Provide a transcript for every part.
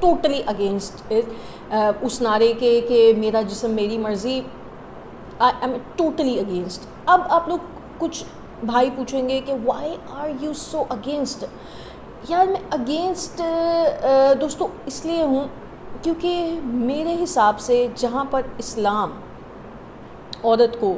Totally against اس نعرے کے کہ میرا جسم میری مرضی. I'm totally against. اب آپ لوگ کچھ بھائی پوچھیں گے کہ why are you so against. یار میں اگینسٹ دوستو اس لیے ہوں کیونکہ میرے حساب سے جہاں پر اسلام عورت کو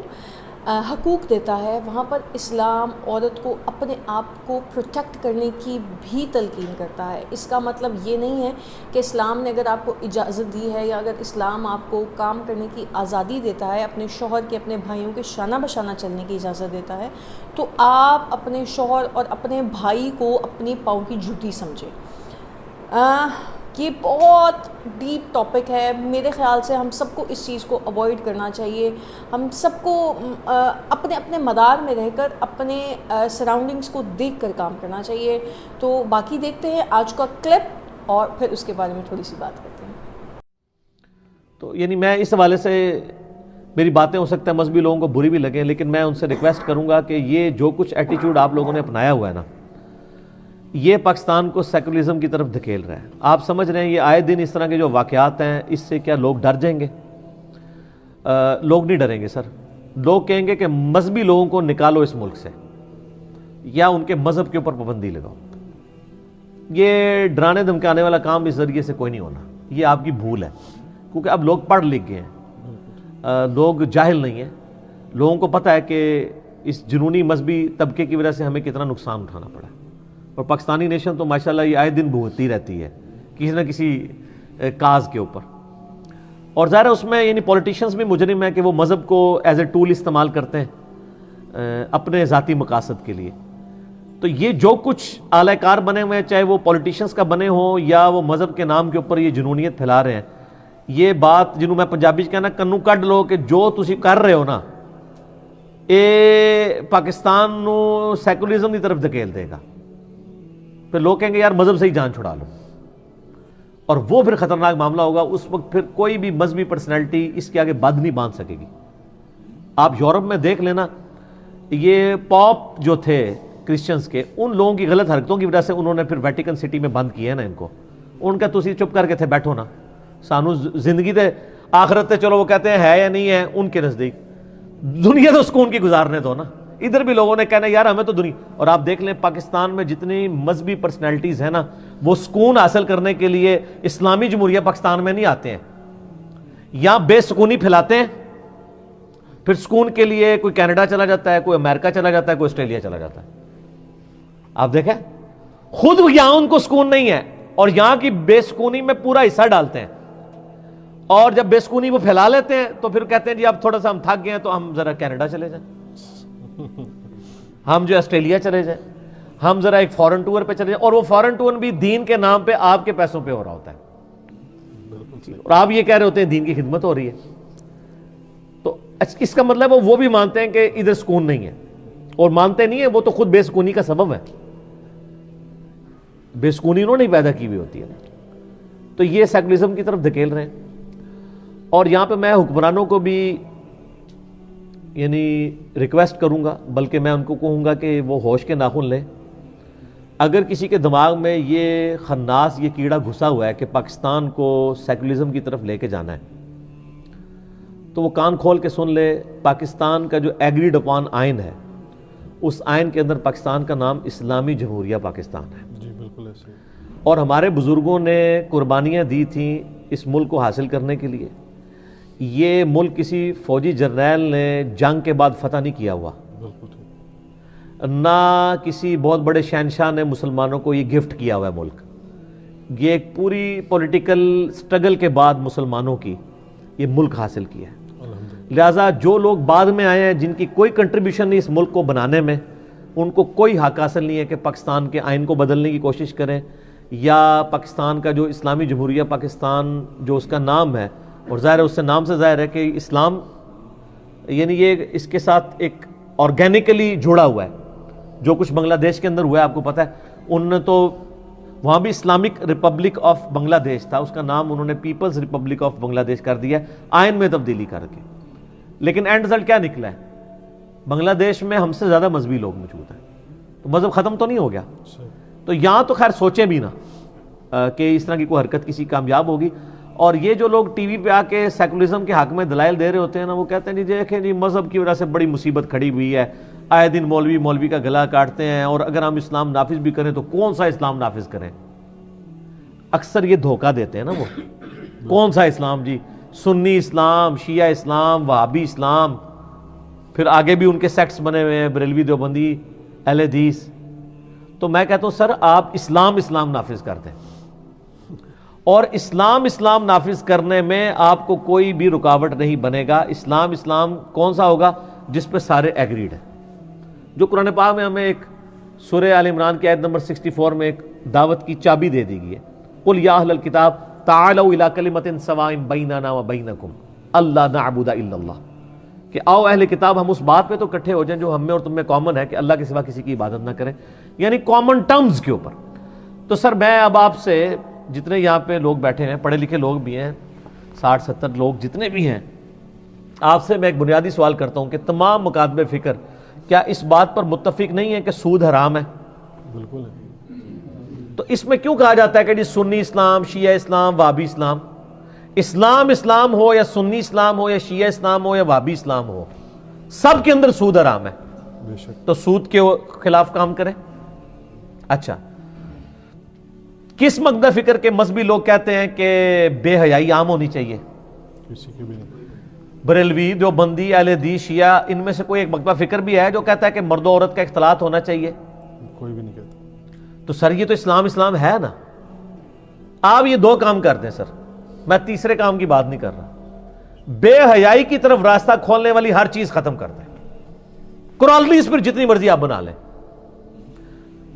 حقوق دیتا ہے وہاں پر اسلام عورت کو اپنے آپ کو پروٹیکٹ کرنے کی بھی تلقین کرتا ہے. اس کا مطلب یہ نہیں ہے کہ اسلام نے اگر آپ کو اجازت دی ہے یا اگر اسلام آپ کو کام کرنے کی آزادی دیتا ہے, اپنے شوہر کے اپنے بھائیوں کے شانہ بشانہ چلنے کی اجازت دیتا ہے, تو آپ اپنے شوہر اور اپنے بھائی کو اپنی پاؤں کی جوتی سمجھیں. یہ بہت ڈیپ ٹاپک ہے. میرے خیال سے ہم سب کو اس چیز کو اوائڈ کرنا چاہیے. ہم سب کو اپنے اپنے مدار میں رہ کر اپنے سراؤنڈنگس کو دیکھ کر کام کرنا چاہیے. تو باقی دیکھتے ہیں آج کا کلپ اور پھر اس کے بارے میں تھوڑی سی بات کرتے ہیں. تو یعنی میں اس حوالے سے میری باتیں ہو سکتا ہے مذہبی لوگوں کو بری بھی لگیں, لیکن میں ان سے ریکویسٹ کروں گا کہ یہ جو کچھ ایٹیٹیوڈ آپ لوگوں نے اپنایا ہوا ہے نا, یہ پاکستان کو سیکولرزم کی طرف دھکیل رہا ہے. آپ سمجھ رہے ہیں یہ آئے دن اس طرح کے جو واقعات ہیں اس سے کیا لوگ ڈر جائیں گے؟ لوگ نہیں ڈریں گے سر. لوگ کہیں گے کہ مذہبی لوگوں کو نکالو اس ملک سے یا ان کے مذہب کے اوپر پابندی لگاؤ. یہ ڈرانے دھمکانے والا کام اس ذریعے سے کوئی نہیں ہونا. یہ آپ کی بھول ہے, کیونکہ اب لوگ پڑھ لکھ گئے ہیں, لوگ جاہل نہیں ہیں. لوگوں کو پتہ ہے کہ اس جنونی مذہبی طبقے کی وجہ سے ہمیں کتنا نقصان اٹھانا پڑا ہے. اور پاکستانی نیشن تو ماشاءاللہ یہ آئے دن بھگتتی رہتی ہے کسی نہ کسی کاز کے اوپر. اور ظاہر ہے اس میں یعنی پولیٹیشنز بھی مجرم ہیں کہ وہ مذہب کو ایز اے ٹول استعمال کرتے ہیں اپنے ذاتی مقاصد کے لیے. تو یہ جو کچھ اعلی کار بنے ہوئے ہیں, چاہے وہ پولیٹیشنز کا بنے ہوں یا وہ مذہب کے نام کے اوپر یہ جنونیت پھیلا رہے ہیں, یہ بات جنہوں میں پنجابی کہنا کنو کڈ لو کہ جو تسی کر رہے ہو نا اے پاکستان نو سیکولرزم کی طرف دھکیل دے گا. پھر لوگ کہیں گے یار مذہب سے ہی جان چھڑا لو, اور وہ پھر خطرناک معاملہ ہوگا. اس وقت پھر کوئی بھی مذہبی پرسنالٹی اس کے آگے بد نہیں باندھ سکے گی. آپ یورپ میں دیکھ لینا, یہ پاپ جو تھے کرسچنز کے, ان لوگوں کی غلط حرکتوں کی وجہ سے انہوں نے پھر ویٹیکن سٹی میں بند کیا ہے نا ان کو. ان کا تسی چپ کر کے تھے بیٹھو نا, سانو زندگی تے آخرت تے چلو وہ کہتے ہیں ہے یا نہیں ہے ان کے نزدیک, دنیا تو سکون کی گزارنے دو نا. ادھر بھی لوگوں نے کہنا یار ہمیں تو دنیا. اور آپ دیکھ لیں پاکستان میں جتنی مذہبی پرسنالٹیز ہیں نا, وہ سکون حاصل کرنے کے لیے اسلامی جمہوریہ پاکستان میں نہیں آتے ہیں, یہاں بے سکونی پھیلاتے ہیں, پھر سکون کے لیے کوئی کینیڈا چلا جاتا ہے, کوئی امریکہ چلا جاتا ہے, کوئی آسٹریلیا چلا جاتا ہے. آپ دیکھیں خود یہاں ان کو سکون نہیں ہے اور یہاں کی بے سکونی میں پورا حصہ ڈالتے ہیں, اور جب بے سکونی وہ پھیلا لیتے ہیں تو پھر کہتے ہیں جی اب تھوڑا سا ہم تھک گئے ہیں تو ہم ذرا کینیڈا چلے جائیں, ہم جو آسٹریلیا چلے جائیں, ہم ذرا ایک فورن ٹور پہ چلے جائیں. اور وہ فورن ٹور بھی دین کے نام پہ آپ کے پیسوں پہ ہو رہا ہوتا ہے, اور آپ یہ کہہ رہے ہوتے ہیں دین کی خدمت ہو رہی ہے. تو اس کا مطلب وہ بھی مانتے ہیں کہ ادھر سکون نہیں ہے, اور مانتے نہیں ہیں وہ تو خود بے سکونی کا سبب ہے. بے سکونی انہوں نے پیدا کی ہوئی ہوتی ہے. تو یہ سیکولرزم کی طرف دھکیل رہے ہیں. اور یہاں پہ میں حکمرانوں کو بھی یعنی ریکویسٹ کروں گا, بلکہ میں ان کو کہوں گا کہ وہ ہوش کے ناخن لیں. اگر کسی کے دماغ میں یہ خناس یہ کیڑا گھسا ہوا ہے کہ پاکستان کو سیکولرزم کی طرف لے کے جانا ہے, تو وہ کان کھول کے سن لے. پاکستان کا جو ایگریڈ اپان آئین ہے, اس آئین کے اندر پاکستان کا نام اسلامی جمہوریہ پاکستان ہے. جی بالکل ایسے. اور ہمارے بزرگوں نے قربانیاں دی تھیں اس ملک کو حاصل کرنے کے لیے. یہ ملک کسی فوجی جرنیل نے جنگ کے بعد فتح نہیں کیا ہوا, نہ کسی بہت بڑے شہنشاہ نے مسلمانوں کو یہ گفٹ کیا ہوا ہے ملک. یہ ایک پوری پولیٹیکل سٹرگل کے بعد مسلمانوں کی یہ ملک حاصل کیا ہے. لہٰذا جو لوگ بعد میں آئے ہیں جن کی کوئی کنٹریبیوشن نہیں اس ملک کو بنانے میں, ان کو کوئی حق حاصل نہیں ہے کہ پاکستان کے آئین کو بدلنے کی کوشش کریں, یا پاکستان کا جو اسلامی جمہوریہ پاکستان جو اس کا نام ہے, اور ظاہر ہے اس سے نام سے ظاہر ہے کہ اسلام یعنی یہ اس کے ساتھ ایک آرگینکلی جڑا ہوا ہے. جو کچھ بنگلہ دیش کے اندر ہوا ہے آپ کو پتہ ہے, انہوں نے تو وہاں بھی اسلامک ریپبلک آف بنگلہ دیش تھا, اس کا نام انہوں نے پیپلز ریپبلک آف بنگلہ دیش کر دیا ہے آئین میں تبدیلی کر کے. لیکن اینڈ رزلٹ کیا نکلا ہے؟ بنگلہ دیش میں ہم سے زیادہ مذہبی لوگ موجود ہیں. تو مذہب ختم تو نہیں ہو گیا. تو یہاں تو خیر سوچیں بھی نا, کہ اس طرح کی کوئی حرکت کسی کامیاب ہوگی. اور یہ جو لوگ ٹی وی پہ آ کے سیکولرزم کے حق میں دلائل دے رہے ہوتے ہیں نا, وہ کہتے ہیں جی دیکھیں جی مذہب کی وجہ سے بڑی مصیبت کھڑی ہوئی ہے, آئے دن مولوی کا گلا کاٹتے ہیں, اور اگر ہم اسلام نافذ بھی کریں تو کون سا اسلام نافذ کریں. اکثر یہ دھوکہ دیتے ہیں نا وہ, کون سا اسلام جی, سنی اسلام, شیعہ اسلام, وہابی اسلام, پھر آگے بھی ان کے سیکٹس بنے ہوئے ہیں, بریلوی, دیوبندی, اہل حدیث. تو میں کہتا ہوں سر آپ اسلام نافذ کر دیں, اور اسلام نافذ کرنے میں آپ کو کوئی بھی رکاوٹ نہیں بنے گا. اسلام کون سا ہوگا جس پہ سارے ایگریڈ ہیں. جو قرآن پاک میں ہمیں ایک سورہ آل عمران کی آیت نمبر 64 میں ایک دعوت کی چابی دے دی گئی ہے, قل یا اہل الکتاب تعالوا الی کلمۃ سواء بیننا وبینکم الا نعبد الا اللہ, کہ آؤ اہل کتاب ہم اس بات پہ تو اکٹھے ہو جائیں جو ہم میں اور تم میں کامن ہے, کہ اللہ کے سوا کسی کی عبادت نہ کریں, یعنی کامن ٹرمز کے اوپر. تو سر میں اب آپ سے, جتنے یہاں پہ لوگ بیٹھے ہیں, پڑھے لکھے لوگ بھی ہیں, 60-70 لوگ جتنے بھی ہیں, آپ سے میں ایک بنیادی سوال کرتا ہوں کہ تمام مکاتب فکر کیا اس بات پر متفق نہیں ہے کہ سود حرام ہے؟ بالکل. تو اس میں کیوں کہا جاتا ہے کہ جی سنی اسلام, شیعہ اسلام, وہابی اسلام؟ اسلام ہو یا سنی اسلام ہو یا شیعہ اسلام ہو یا وہابی اسلام ہو, سب کے اندر سود حرام ہے. بے شک. تو سود کے خلاف کام کریں. اچھا, کس مقدہ فکر کے مذہبی لوگ کہتے ہیں کہ بے حیائی عام ہونی چاہیے؟ کسی کے بھی نہیں. بریلوی, دیوبندی, اہل حدیث, شیعہ, ان میں سے کوئی ایک مقدہ فکر بھی ہے جو کہتا ہے کہ مرد و عورت کا اختلاط ہونا چاہیے؟ کوئی بھی نہیں کہتا. تو سر یہ تو اسلام ہے نا. آپ یہ دو کام کر دیں سر, میں تیسرے کام کی بات نہیں کر رہا. بے حیائی کی طرف راستہ کھولنے والی ہر چیز ختم کر دیں. قرآن حدیث پر جتنی مرضی آپ بنا لیں.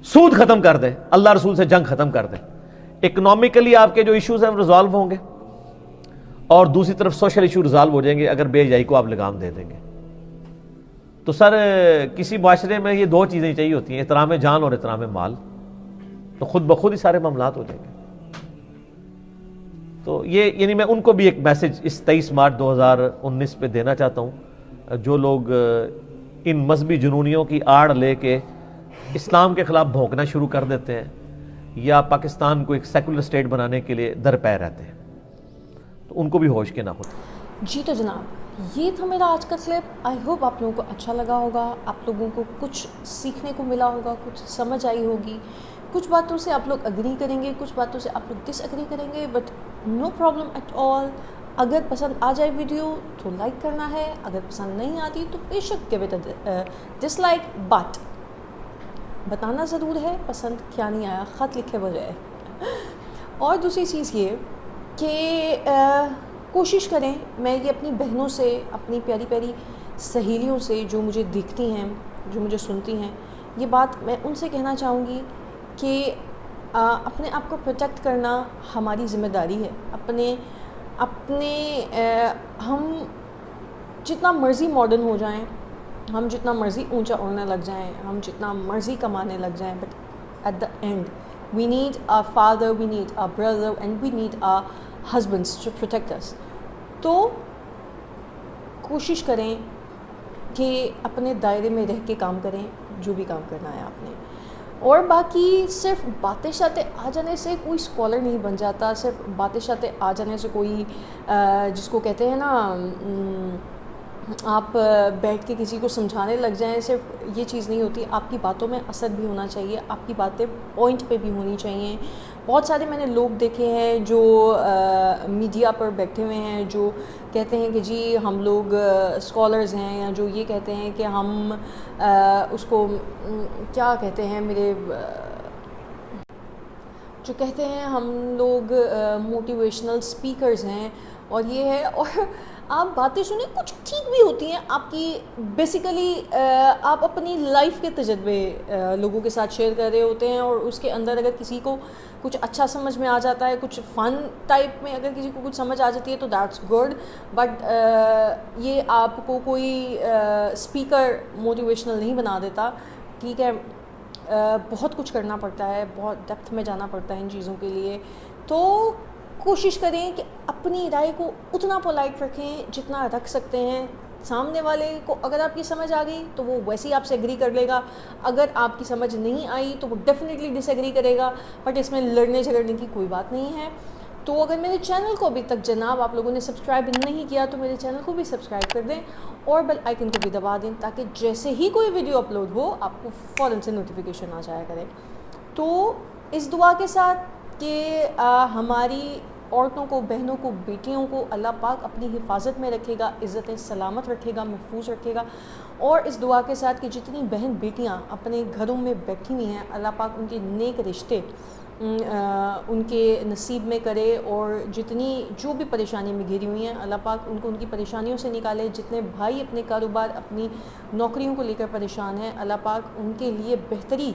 سود ختم کر دیں, اللہ رسول سے جنگ ختم کر دیں. اکنامکلی آپ کے جو ایشوز ہیں وہ ریزالو ہوں گے, اور دوسری طرف سوشل ایشو ریزالو ہو جائیں گے اگر بے حیائی کو آپ لگام دے دیں گے. تو سر کسی معاشرے میں یہ دو چیزیں چاہیے ہوتی ہیں, احترام جان اور احترام مال, تو خود بخود ہی سارے معاملات ہو جائیں گے. تو یہ یعنی میں ان کو بھی ایک میسج اس 23 مارچ 2019 پہ دینا چاہتا ہوں, جو لوگ ان مذہبی جنونیوں کی آڑ لے کے اسلام کے خلاف بھونکنا شروع کر دیتے ہیں یا پاکستان کو ایک سیکولر اسٹیٹ بنانے کے لیے درپے رہتے ہیں, تو ان کو بھی ہوش کے نہ ہوتے. جی تو جناب یہ تھا میرا آج کا کلپ. آئی ہوپ آپ لوگوں کو اچھا لگا ہوگا, آپ لوگوں کو کچھ سیکھنے کو ملا ہوگا, کچھ سمجھ آئی ہوگی. کچھ باتوں سے آپ لوگ اگری کریں گے, کچھ باتوں سے آپ لوگ ڈس اگری کریں گے, but no problem at all. اگر پسند آ جائے ویڈیو تو لائک کرنا ہے, اگر پسند نہیں آتی تو بے شک give it a dislike, but بتانا ضرور ہے پسند کیا نہیں آیا, خط لکھے بجائے. اور دوسری چیز یہ کہ کوشش کریں, میں یہ اپنی بہنوں سے, اپنی پیاری پیاری سہیلیوں سے جو مجھے دیکھتی ہیں, جو مجھے سنتی ہیں, یہ بات میں ان سے کہنا چاہوں گی کہ اپنے آپ کو پروٹیکٹ کرنا ہماری ذمہ داری ہے. ہم جتنا مرضی ماڈرن ہو جائیں, ہم جتنا مرضی اونچا اڑنے لگ جائیں, ہم جتنا مرضی کمانے لگ جائیں, but at the end we need a father, we need a brother, and we need a husbands to protect us. تو کوشش کریں کہ اپنے دائرے میں رہ کے کام کریں, جو بھی کام کرنا ہے آپ نے. اور باقی صرف باتیں شاتیں آ جانے سے کوئی اسکالر نہیں بن جاتا, صرف باتیں شاتیں آ جانے سے کوئی جس کو کہتے ہیں نا آپ بیٹھ کے کسی کو سمجھانے لگ جائیں, صرف یہ چیز نہیں ہوتی. آپ کی باتوں میں اثر بھی ہونا چاہیے, آپ کی باتیں پوائنٹ پہ بھی ہونی چاہیے. بہت سارے میں نے لوگ دیکھے ہیں جو میڈیا پر بیٹھے ہوئے ہیں, جو کہتے ہیں کہ جی ہم لوگ اسکالرز ہیں, یا جو یہ کہتے ہیں کہ ہم اس کو کیا کہتے ہیں, میرے جو کہتے ہیں ہم لوگ موٹیویشنل اسپیکرز ہیں, اور یہ ہے. اور آپ باتیں سنیں, کچھ ٹھیک بھی ہوتی ہیں آپ کی. بیسیکلی آپ اپنی لائف کے تجربے لوگوں کے ساتھ شیئر کر رہے ہوتے ہیں, اور اس کے اندر اگر کسی کو کچھ اچھا سمجھ میں آ جاتا ہے, کچھ فن ٹائپ میں اگر کسی کو کچھ سمجھ آ جاتی ہے تو دیٹس گڈ. بٹ یہ آپ کو کوئی اسپیکر موٹیویشنل نہیں بنا دیتا. ٹھیک ہے, بہت کچھ کرنا پڑتا ہے, بہت ڈیپتھ میں جانا پڑتا ہے ان چیزوں کے لیے. تو کوشش کریں کہ اپنی رائے کو اتنا پولائٹ رکھیں جتنا رکھ سکتے ہیں, سامنے والے کو اگر آپ کی سمجھ آ گئی تو وہ ویسے ہی آپ سے ایگری کر لے گا, اگر آپ کی سمجھ نہیں آئی تو وہ ڈیفینیٹلی ڈس ایگری کرے گا, بٹ اس میں لڑنے جھگڑنے کی کوئی بات نہیں ہے. تو اگر میرے چینل کو ابھی تک جناب آپ لوگوں نے سبسکرائب نہیں کیا تو میرے چینل کو بھی سبسکرائب کر دیں اور بیل آئیکن کو بھی دبا دیں, تاکہ جیسے ہی کوئی ویڈیو اپلوڈ ہو آپ کو فوراً سے نوٹیفیکیشن آ جایا کرے. تو اس دعا کے ساتھ کہ ہماری عورتوں کو, بہنوں کو, بیٹیوں کو اللہ پاک اپنی حفاظت میں رکھے گا, عزت سلامت رکھے گا, محفوظ رکھے گا, اور اس دعا کے ساتھ کہ جتنی بہن بیٹیاں اپنے گھروں میں بیٹھی ہوئی ہیں اللہ پاک ان کے نیک رشتے ان کے نصیب میں کرے, اور جتنی جو بھی پریشانی میں گھری ہوئی ہیں اللہ پاک ان کو ان کی پریشانیوں سے نکالے. جتنے بھائی اپنے کاروبار, اپنی نوکریوں کو لے کر پریشان ہیں اللہ پاک ان کے لیے بہتری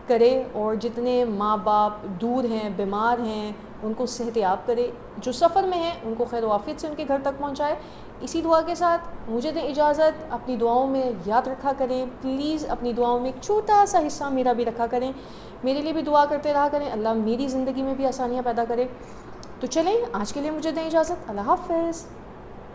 کرے, اور جتنے ماں باپ دور ہیں, بیمار ہیں, ان کو صحت یاب کرے, جو سفر میں ہیں ان کو خیر و عافیت سے ان کے گھر تک پہنچائے. اسی دعا کے ساتھ مجھے دیں اجازت, اپنی دعاؤں میں یاد رکھا کریں پلیز, اپنی دعاؤں میں ایک چھوٹا سا حصہ میرا بھی رکھا کریں, میرے لیے بھی دعا کرتے رہا کریں, اللہ میری زندگی میں بھی آسانیاں پیدا کرے. تو چلیں آج کے لیے مجھے دیں اجازت, اللہ حافظ.